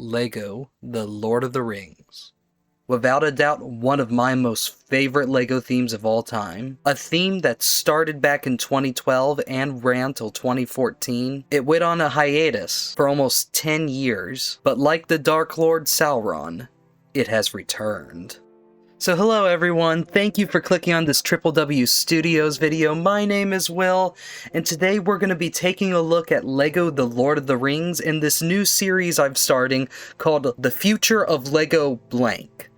LEGO The Lord of the Rings. Without a doubt, one of my most favorite LEGO themes of all time. A theme that started back in 2012 and ran till 2014. It went on a hiatus for almost 10 years, but like the Dark Lord Sauron, it has returned. So hello everyone, thank you for clicking on this Triple W Studios video. My name is Will, and today we're going to be taking a look at LEGO The Lord of the Rings in this new series I'm starting called The Future of LEGO Blank.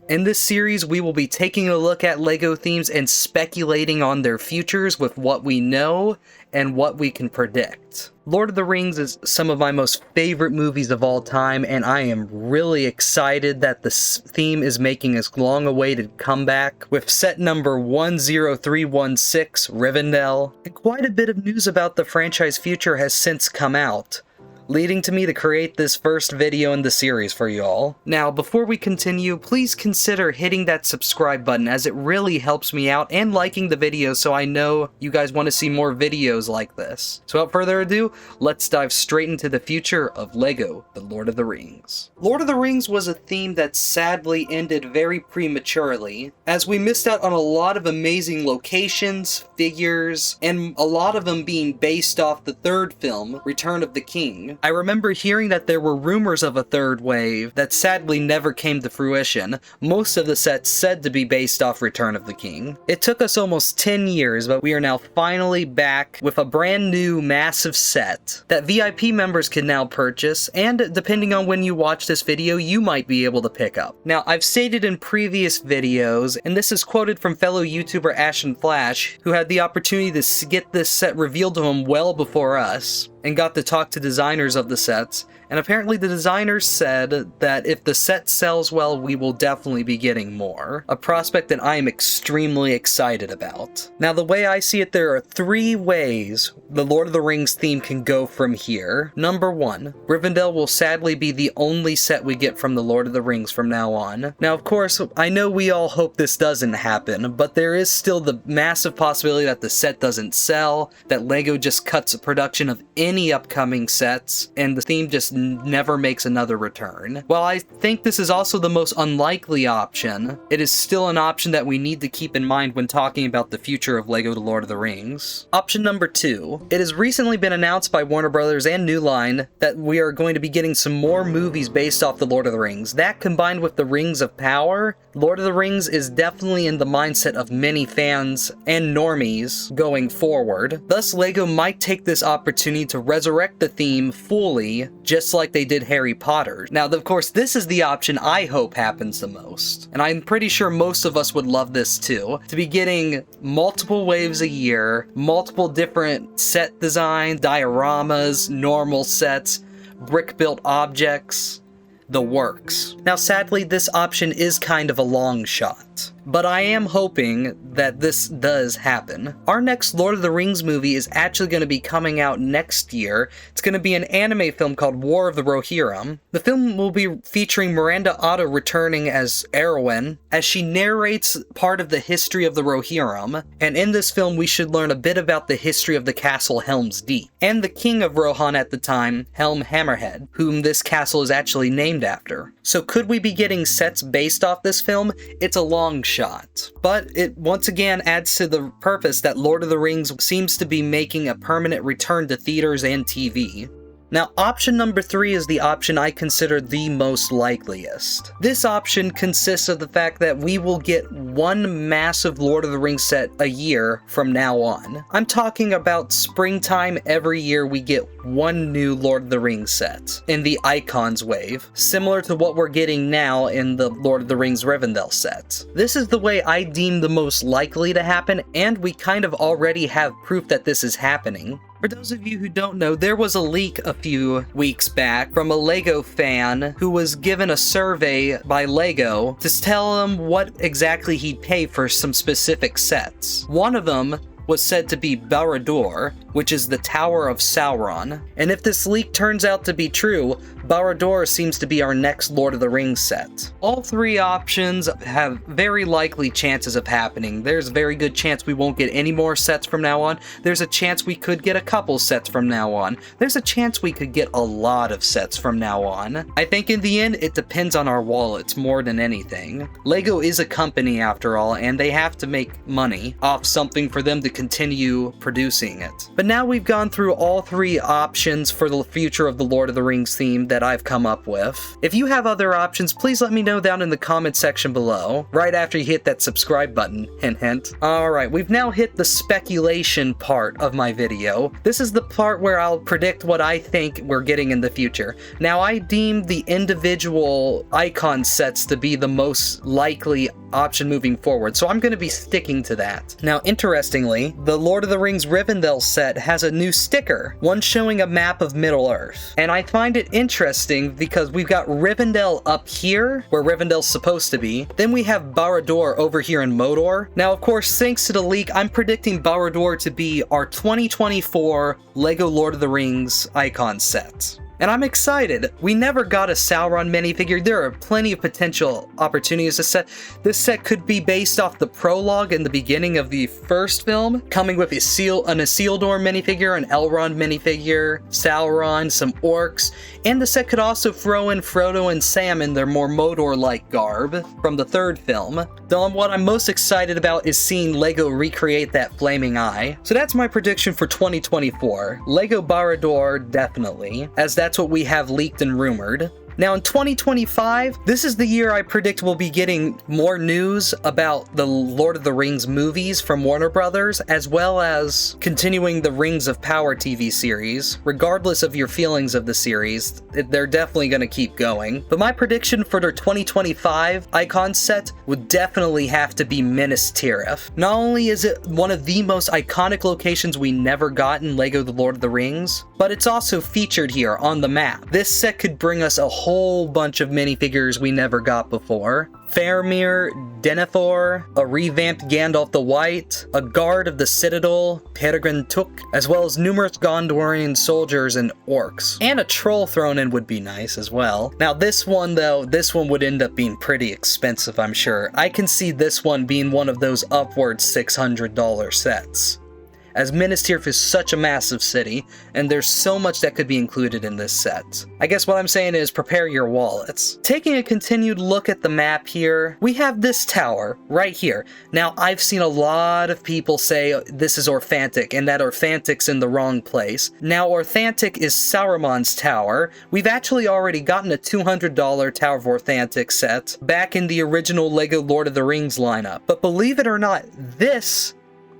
In this series, we will be taking a look at LEGO themes and speculating on their futures with what we know and what we can predict. Lord of the Rings is some of my most favorite movies of all time, and I am really excited that this theme is making its long-awaited comeback with set number 10316, Rivendell. And quite a bit of news about the franchise future has since come out, leading to me to create this first video in the series for you all. Now, before we continue, please consider hitting that subscribe button as it really helps me out, and liking the video so I know you guys want to see more videos like this. So without further ado, let's dive straight into the future of LEGO The Lord of the Rings. Lord of the Rings was a theme that sadly ended very prematurely, as we missed out on a lot of amazing locations, figures, and a lot of them being based off the third film, Return of the King. I remember hearing that there were rumors of a third wave that sadly never came to fruition, most of the sets said to be based off Return of the King. It took us almost 10 years, but we are now finally back with a brand new massive set that VIP members can now purchase, and depending on when you watch this video, you might be able to pick up. Now, I've stated in previous videos, and this is quoted from fellow YouTuber Ashen Flash, who had the opportunity to get this set revealed to him well before us, and got to talk to designers of the sets, and apparently the designers said that if the set sells well, we will definitely be getting more. A prospect that I am extremely excited about. Now, the way I see it, there are 3 ways the Lord of the Rings theme can go from here. Number 1, Rivendell will sadly be the only set we get from the Lord of the Rings from now on. Now, of course, I know we all hope this doesn't happen, but there is still the massive possibility that the set doesn't sell, that LEGO just cuts the production of any upcoming sets, and the theme just never makes another return. While I think this is also the most unlikely option, it is still an option that we need to keep in mind when talking about the future of LEGO The Lord of the Rings. Option number 2. It has recently been announced by Warner Brothers and New Line that we are going to be getting some more movies based off the Lord of the Rings. That combined with the Rings of Power, Lord of the Rings is definitely in the mindset of many fans and normies going forward. Thus, LEGO might take this opportunity to resurrect the theme fully, just like they did Harry Potter. Now, of course, this is the option I hope happens the most, and I'm pretty sure most of us would love this too, to be getting multiple waves a year, multiple different set designs, dioramas, normal sets, brick-built objects, the works. Now, sadly, this option is kind of a long shot, but I am hoping that this does happen. Our next Lord of the Rings movie is actually going to be coming out next year. It's going to be an anime film called War of the Rohirrim. The film will be featuring Miranda Otto returning as Arwen, as she narrates part of the history of the Rohirrim, and in this film we should learn a bit about the history of the castle Helm's Deep, and the king of Rohan at the time, Helm Hammerhead, whom this castle is actually named after. So could we be getting sets based off this film? It's a long shot, but it once again adds to the purpose that Lord of the Rings seems to be making a permanent return to theaters and TV. Now, option number 3 is the option I consider the most likeliest. This option consists of the fact that we will get one massive Lord of the Rings set a year from now on. I'm talking about springtime every year we get one new Lord of the Rings set in the Icons wave, similar to what we're getting now in the Lord of the Rings Rivendell set. This is the way I deem the most likely to happen, and we kind of already have proof that this is happening. For those of you who don't know, there was a leak a few weeks back from a LEGO fan who was given a survey by LEGO to tell him what exactly he'd pay for some specific sets. One of them was said to be Barad-dûr, which is the Tower of Sauron. And if this leak turns out to be true, Barad-dûr seems to be our next Lord of the Rings set. All three options have very likely chances of happening. There's a very good chance we won't get any more sets from now on. There's a chance we could get a couple sets from now on. There's a chance we could get a lot of sets from now on. I think in the end, it depends on our wallets more than anything. LEGO is a company after all, and they have to make money off something for them to continue producing it. But now we've gone through all three options for the future of the Lord of the Rings theme that I've come up with. If you have other options, please let me know down in the comment section below, right after you hit that subscribe button, hint hint. Alright, we've now hit the speculation part of my video. This is the part where I'll predict what I think we're getting in the future. Now, I deem the individual icon sets to be the most likely option moving forward, so I'm going to be sticking to that. Now, interestingly, the Lord of the Rings Rivendell set has a new sticker, one showing a map of Middle-earth. And I find it interesting because we've got Rivendell up here, where Rivendell's supposed to be. Then we have Barad-dûr over here in Mordor. Now, of course, thanks to the leak, I'm predicting Barad-dûr to be our 2024 LEGO Lord of the Rings icon set. And I'm excited. We never got a Sauron minifigure. There are plenty of potential opportunities to set. This set could be based off the prologue in the beginning of the first film, coming with an Isildur minifigure, an Elrond minifigure, Sauron, some orcs, and the set could also throw in Frodo and Sam in their more Mordor-like garb from the third film. Though what I'm most excited about is seeing LEGO recreate that flaming eye. So that's my prediction for 2024. LEGO Barad-dûr, definitely, as that's what we have leaked and rumored. Now in 2025, this is the year I predict we'll be getting more news about the Lord of the Rings movies from Warner Brothers, as well as continuing the Rings of Power TV series. Regardless of your feelings of the series, they're definitely going to keep going. But my prediction for their 2025 icon set would definitely have to be Minas Tirith. Not only is it one of the most iconic locations we never got in LEGO The Lord of the Rings, but it's also featured here on the map. This set could bring us a whole bunch of minifigures we never got before. Faramir, Denethor, a revamped Gandalf the White, a guard of the Citadel, Peregrine Took, as well as numerous Gondorian soldiers and orcs. And a troll thrown in would be nice as well. Now this one though, this one would end up being pretty expensive, I'm sure. I can see this one being one of those upward $600 sets, as Minas Tirith is such a massive city, and there's so much that could be included in this set. I guess what I'm saying is prepare your wallets. Taking a continued look at the map here, we have this tower right here. Now, I've seen a lot of people say this is Orthantic, and that Orthantic's in the wrong place. Now, Orthantic is Saruman's tower. We've actually already gotten a $200 Tower of Orthantic set back in the original LEGO Lord of the Rings lineup. But believe it or not, this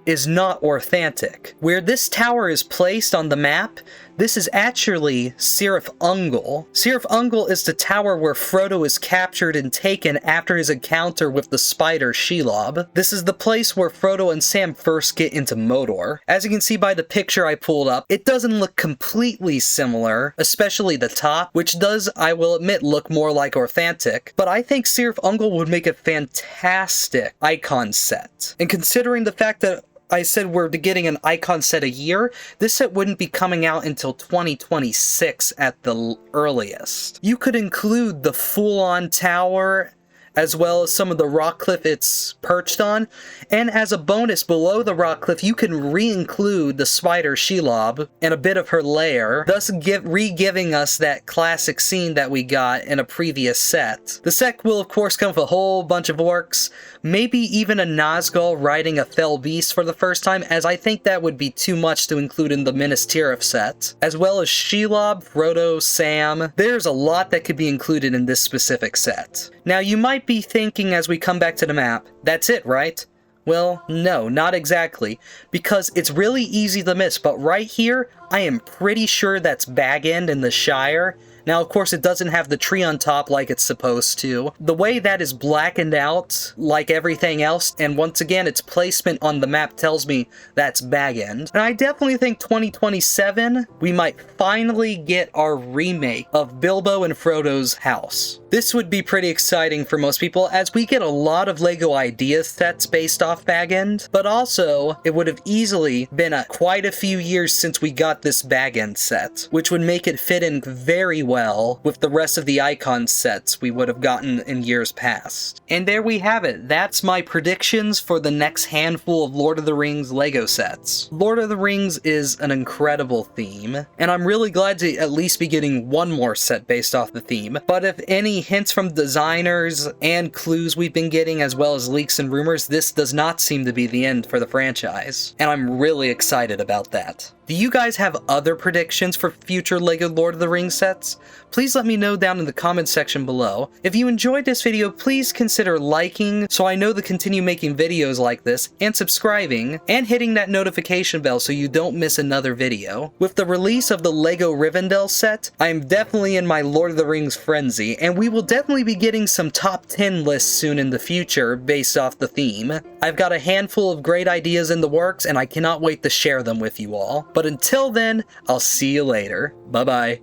is not Orthantic. Where this tower is placed on the map, this is actually Cirith Ungol. Cirith Ungol is the tower where Frodo is captured and taken after his encounter with the spider Shelob. This is the place where Frodo and Sam first get into Mordor. As you can see by the picture I pulled up, it doesn't look completely similar, especially the top, which does, I will admit, look more like Orthantic, but I think Cirith Ungol would make a fantastic icon set. And considering the fact that I said we're getting an icon set a year, this set wouldn't be coming out until 2026 at the earliest. You could include the full-on tower as well as some of the rock cliff it's perched on, and as a bonus below the rock cliff you can re-include the spider Shelob and a bit of her lair, thus re-giving us that classic scene that we got in a previous set. The set will of course come with a whole bunch of orcs, maybe even a Nazgul riding a fell beast for the first time, as I think that would be too much to include in the Minas Tirith set, as well as Shelob, Frodo, Sam. There's a lot that could be included in this specific set. Now you might be thinking as we come back to the map, that's it, right? Well, no, not exactly, because it's really easy to miss, but right here, I am pretty sure that's Bag End in the Shire. Now, of course, it doesn't have the tree on top like it's supposed to. The way that is blackened out, like everything else, and once again, its placement on the map tells me that's bag end. And I definitely think 2027, we might finally get our remake of Bilbo and Frodo's house. This would be pretty exciting for most people, as we get a lot of LEGO idea sets based off bag end, but also, it would have easily been quite a few years since we got this bag end set, which would make it fit in very well with the rest of the icon sets we would have gotten in years past. And there we have it. That's my predictions for the next handful of Lord of the Rings LEGO sets. Lord of the Rings is an incredible theme, and I'm really glad to at least be getting one more set based off the theme, but if any hints from designers and clues we've been getting, as well as leaks and rumors, this does not seem to be the end for the franchise, and I'm really excited about that. Do you guys have other predictions for future LEGO Lord of the Rings sets? Please let me know down in the comments section below. If you enjoyed this video, please consider liking so I know to continue making videos like this, and subscribing, and hitting that notification bell so you don't miss another video. With the release of the LEGO Rivendell set, I am definitely in my Lord of the Rings frenzy, and we will definitely be getting some top 10 lists soon in the future based off the theme. I've got a handful of great ideas in the works, and I cannot wait to share them with you all. But until then, I'll see you later. Bye-bye.